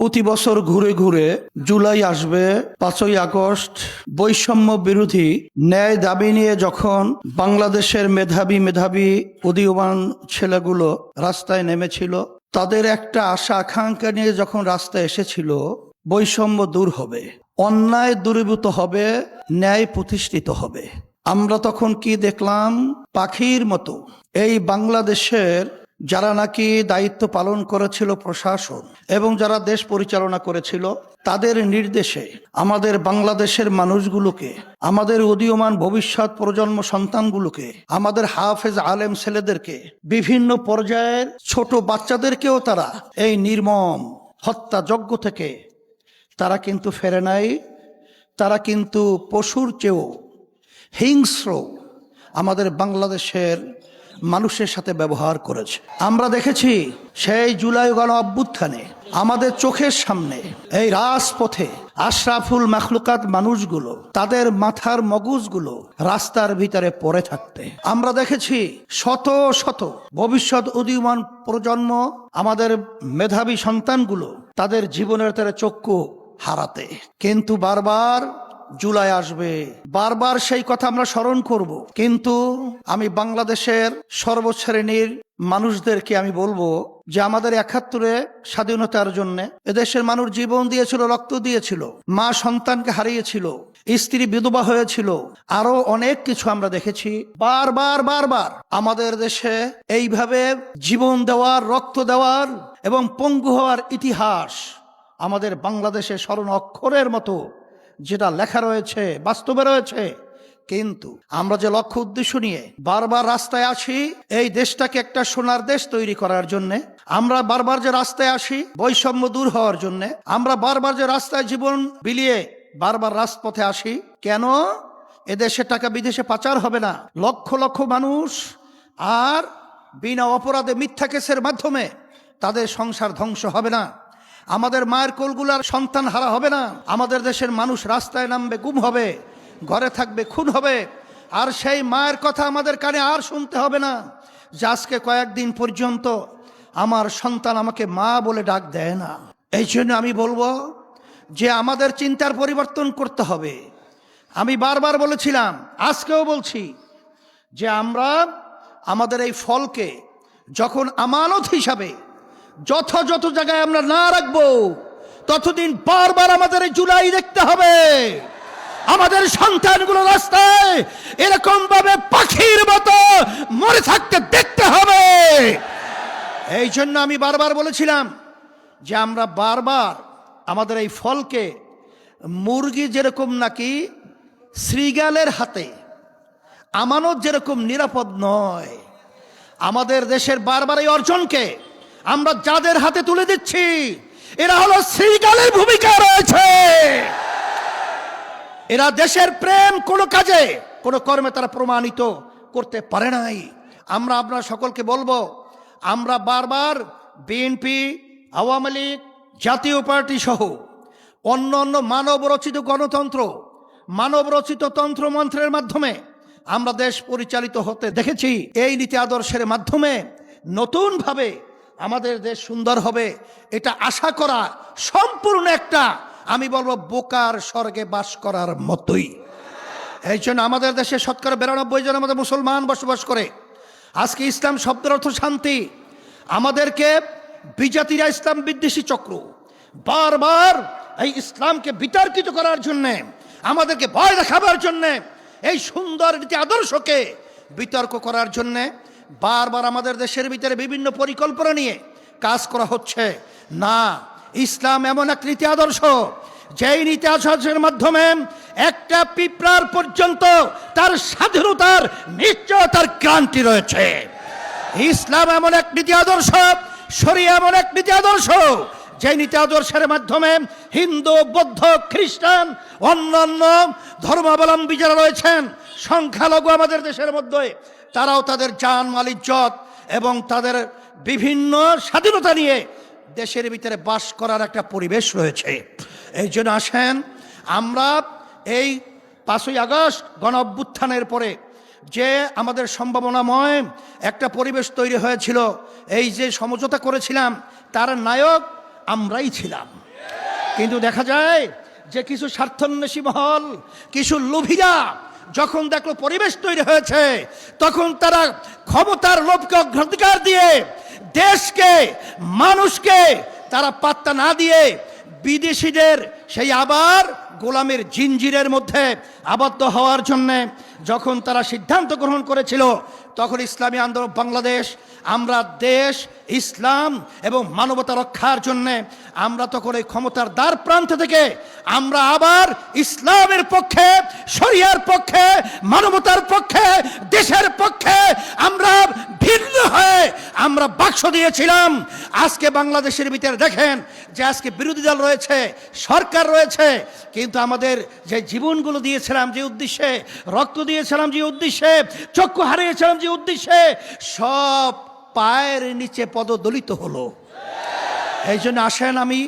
প্রতি বছর ঘুরে ঘুরে জুলাই আসবে, 5ই আগস্ট বৈষম্য বিরোধী ন্যায় দাবি নিয়ে যখন বাংলাদেশের মেধাবী মেধাবী উদীয়মান ছেলেগুলো রাস্তায় নেমেছিল, তাদের একটা আশা আকাঙ্ক্ষা নিয়ে যখন রাস্তায় এসেছিল, বৈষম্য দূর হবে, অন্যায় দূরীভূত হবে, ন্যায় প্রতিষ্ঠিত হবে। আমরা তখন কি দেখলাম? পাখির মতো এই বাংলাদেশের যারা নাকি দায়িত্ব পালন করেছিল প্রশাসন এবং যারা দেশ পরিচালনা করেছিল, তাদের নির্দেশে আমাদের বাংলাদেশের মানুষগুলোকে, আমাদের উদীয়মান ভবিষ্যৎ প্রজন্ম সন্তানগুলোকে, আমাদের হাফেজ আলেম ছেলেদেরকে, বিভিন্ন পর্যায়ের ছোট বাচ্চাদেরকেও তারা এই নির্মম হত্যাযজ্ঞ থেকে তারা কিন্তু ফেরে নাই। তারা কিন্তু পশুর চেয়েও হিংস্র আমাদের বাংলাদেশের মানুষের সাথে ব্যবহার করেছে। আমরা দেখেছি সেই জুলাই গণ অভ্যুত্থানে আমাদের চোখের সামনে এই রাজপথে আশরাফুল মাখলুকাত মানুষগুলো, তাদের মাথার মগজগুলো রাস্তার ভিতরে পড়ে থাকতে আমরা দেখেছি। শত শত ভবিষ্যৎ উদীয়মান প্রজন্ম, আমাদের মেধাবী সন্তানগুলো তাদের জীবনের তারা চক্ষু হারাতে। কিন্তু বারবার জুলাই আসবে, বারবার সেই কথা আমরা স্মরণ করব। কিন্তু আমি বাংলাদেশের সর্বশ্রেণীর মানুষদেরকে আমি বলবো যে আমাদের 71-এ স্বাধীনতার জন্য এদেশের মানুষ জীবন দিয়েছিল, রক্ত দিয়েছিল, মা সন্তানকে হারিয়েছিল, স্ত্রী বিধবা হয়েছিল, আরো অনেক কিছু আমরা দেখেছি। বারবার বারবার আমাদের দেশে এইভাবে জীবন দেওয়ার, রক্ত দেওয়ার এবং পঙ্গু হওয়ার ইতিহাস আমাদের বাংলাদেশে স্মরণ অক্ষরের মতো যেটা লেখা রয়েছে, বাস্তবে রয়েছে। কিন্তু আমরা যে লক্ষ্য উদ্দেশ্য নিয়ে বারবার রাস্তায় আসি, এই দেশটাকে একটা সোনার দেশ তৈরি করার জন্য, আমরা বারবার যে রাস্তায় আসি বৈষম্য দূর হওয়ার জন্য, আমরা বারবার যে রাস্তায় জীবন বিলিয়ে বারবার রাজপথে আসি, কেন? এদেশে টাকা বিদেশে পাচার হবে না, লক্ষ লক্ষ মানুষ আর বিনা অপরাধে মিথ্যা কেসের মাধ্যমে তাদের সংসার ধ্বংস হবে না, আমাদের মায়ের কোলগুলার সন্তান হারা হবে না, আমাদের দেশের মানুষ রাস্তায় নামবে, গুম হবে, ঘরে থাকবে, খুন হবে। আর সেই মায়ের কথা আমাদের কানে আর শুনতে হবে না যে আজকে কয়েকদিন পর্যন্ত আমার সন্তান আমাকে মা বলে ডাক দেয় না। এই জন্য আমি বলবো যে আমাদের চিন্তার পরিবর্তন করতে হবে। আমি বারবার বলেছিলাম, আজকেও বলছি যে আমরা আমাদের এই ফলকে যখন আমানত হিসাবে যথাযথ জায়গায় আমরা না রাখবো, ততদিন বারবার আমাদের এই জুলাই দেখতে হবে, আমাদের সন্তানগুলো রাস্তায় এরকম ভাবে পাখির মতো মরে থাকতে দেখতে হবে। এই জন্য আমি বারবার বলেছিলাম যে আমরা বারবার আমাদের এই ফলকে মুরগি যেরকম নাকি শ্রীগালের হাতে আমানত যেরকম নিরাপদ নয়, আমাদের দেশের বারবার এই অর্জনকে আমরা যাদের হাতে তুলে দিচ্ছি, এরা হলো শ্রীগালের ভূমিকা রয়েছে। এরা দেশের প্রেম কোনো কাজে, কোনো কর্মে তারা প্রমাণিত করতে পারে নাই। আমরা আপনার সকলকে বলবো, আমরা বারবার বিএনপি, আওয়ামী লীগ, জাতীয় পার্টি সহ অন্য অন্য মানব রচিত গণতন্ত্র, মানব রচিত তন্ত্রমন্ত্রের মাধ্যমে আমরা দেশ পরিচালিত হতে দেখেছি। এই নীতি আদর্শের মাধ্যমে নতুনভাবে আমাদের দেশ সুন্দর হবে, এটা আশা করা সম্পূর্ণ একটা, আমি বলবো, বোকার স্বর্গে বাস করার মতোই। এই জন্য আমাদের দেশে 92% জন আমাদের মুসলমান বসবাস করে। আজকে ইসলাম শব্দের অর্থ শান্তি। আমাদেরকে বিজাতিরা ইসলাম বিদ্বেষী চক্র বারবার এই ইসলামকে বিতর্কিত করার জন্যে, আমাদেরকে ভয় দেখাবার জন্যে, এই সুন্দর নীতি আদর্শকে বিতর্ক করার জন্যে বারবার আমাদের দেশের ভিতরে বিভিন্ন পরিকল্পনা নিয়ে কাজ করা হচ্ছে। না, ইসলাম এমন এক নীতি আদর্শ, যেই নীতি আদর্শের মাধ্যমে একটা পিঁপড়ার পর্যন্ত তার স্বাধীনতার নিশ্চয়তার গ্যারান্টি রয়েছে। ইসলাম এমন এক নীতি আদর্শ, শরিয়া এমন এক নীতি আদর্শ, যে নীতি আদর্শের মাধ্যমে হিন্দু, বৌদ্ধ, খ্রিস্টান, অন্যান্য ধর্মাবলম্বী যারা রয়েছেন সংখ্যালঘু আমাদের দেশের মধ্যে, তারাও তাদের জান মাল ইজ্জত এবং তাদের বিভিন্ন স্বাধীনতা নিয়ে দেশের ভিতরে বাস করার একটা পরিবেশ রয়েছে। এই জন্য আসেন আমরা এই 5ই আগস্ট গণ অভ্যুত্থানের পরে যে আমাদের সম্ভাবনাময় একটা পরিবেশ তৈরি হয়েছিল, এই যে সমঝোতা করেছিলাম, তার নায়ক আমরাই ছিলাম। কিন্তু দেখা যায় যে কিছু স্বার্থান্বেষী মহল, কিছু লোভীরা যখন দেখলো পরিবেশ তৈরি হয়েছে, তখন তারা ক্ষমতার লোভকে অগ্রাধিকার দিয়ে দেশকে, মানুষকে তারা পাত্তা না দিয়ে বিদেশিদের সেই আবার গোলামের জিঞ্জিরের মধ্যে আবদ্ধ হওয়ার জন্যে যখন তারা সিদ্ধান্ত গ্রহণ করেছিল, তখন ইসলামী আন্দোলন বাংলাদেশ, আমরা দেশ, ইসলাম এবং মানবতা রক্ষার জন্যে আমরা তখন এই ক্ষমতার দ্বার প্রান্ত থেকে আমরা আবার ইসলামের পক্ষে, শরিয়ার পক্ষে, মানবতার পক্ষে, দেশের পক্ষে আমরা ভিন্ন হয়ে আমরা বাক্স দিয়েছিলাম। আজকে বাংলাদেশের ভিতরে দেখেন যে আজকে বিরোধী দল রয়েছে, সরকার রয়েছে, কিন্তু আমাদের যে জীবনগুলো দিয়েছিলাম যে উদ্দেশ্যে, রক্ত দিয়েছিলাম যে উদ্দেশ্যে, চক্ষু হারিয়েছিলাম যে উদ্দেশ্যে, সব পায়ের নিচে পদদলিত হলো। এই জন্য আসেন আমি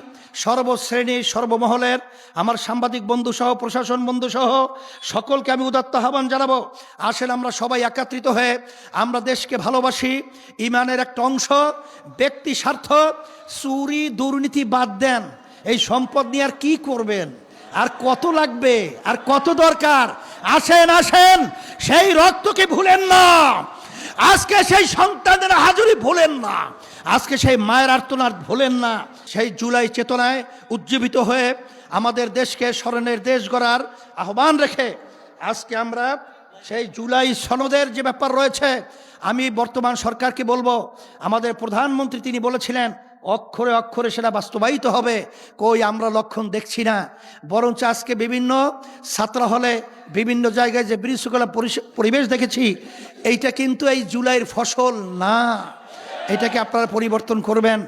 সর্বশ্রেণীর, সর্বমহলের আমার সাংবাদিক বন্ধু সহ, প্রশাসন বন্ধু সহ সকলকে আমি উদাত্ত আহ্বান জানাবো। আসেন আমরা সবাই একত্রিত হয়ে আমরা দেশকে ভালোবাসি, ইমানের একটা অংশ, ব্যক্তি স্বার্থ, চুরি দুর্নীতি বাদ দেন। এই সম্পদ নিয়ে আর কি করবেন, আর কত লাগবে, আর কত দরকার? আসেন আসেন, সেই রক্তকে ভুলেন না, আজকে সেই সন্তানদের হাজুরি ভুলেন না, আজকে সেই মায়ের আর্তনাদ ভুলেন না। সেই জুলাই চেতনায় উজ্জীবিত হয়ে আমাদের দেশকে স্মরণের দেশ গড়ার আহ্বান রেখে আজকে আমরা সেই জুলাই সনদের যে ব্যাপার রয়েছে, আমি বর্তমান সরকারকে বলবো, আমাদের প্রধানমন্ত্রী তিনি বলেছিলেন অক্ষরে অক্ষরে সেটা বাস্তবায়িত হবে। কই আমরা লক্ষণ দেখছি না, বরঞ্চ আজকে বিভিন্ন ছাত্র হলে, বিভিন্ন জায়গায় যে বিশৃঙ্খলা পরিবেশ দেখেছি, এইটা কিন্তু এই জুলাইয়ের ফসল না, এটাকে আপনারা পরিবর্তন করবেন।